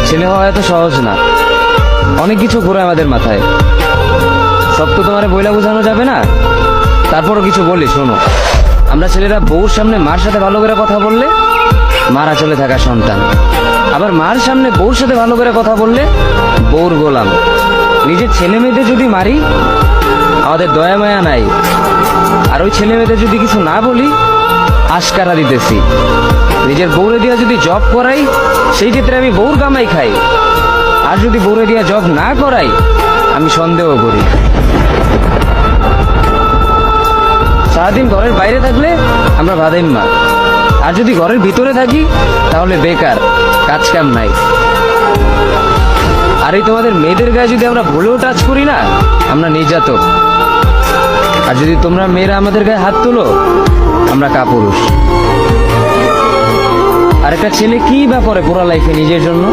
ছেলে হওয়া এত সহজ না, অনেক কিছু ঘুরে আমাদের মাথায়। সব তো তোমার বইলা বোঝানো যাবে না, তারপরও কিছু বলি শোনো। আমরা ছেলেরা বউর সামনে মার সাথে ভালো করে কথা বললে মার আঁচলে থাকা সন্তান, আবার মার সামনে বউর সাথে ভালো করে কথা বললে বউর গোলাম। নিজের ছেলে মেয়েদের যদি মারি আমাদের দয়া মায়া নাই, আর ওই ছেলে মেয়েদের যদি কিছু না বলি আশকারা দিতেছি। নিজের বউরে দিয়া যদি জব করাই সেই ক্ষেত্রে আমি বউর কামাই খাই, আর যদি বউরে দিয়া জব না করাই আমি সন্দেহ করি। সারাদিন ঘরের বাইরে থাকলে আমরা ভাদাইম্মা, আর যদি ঘরের ভিতরে থাকি তাহলে বেকার, কাজ কাম নাই। আর এই তোমাদের মেয়েদের গায়ে যদি আমরা ভুলেও টাচ করি না আমরা নির্যাতক, আর যদি তোমরা মেয়েরা আমাদের গায়ে হাত তুলো আমরা কাপুরুষ। আর একটা ছেলে কি ব্যাপারে পুরো লাইফে নিজের জন্য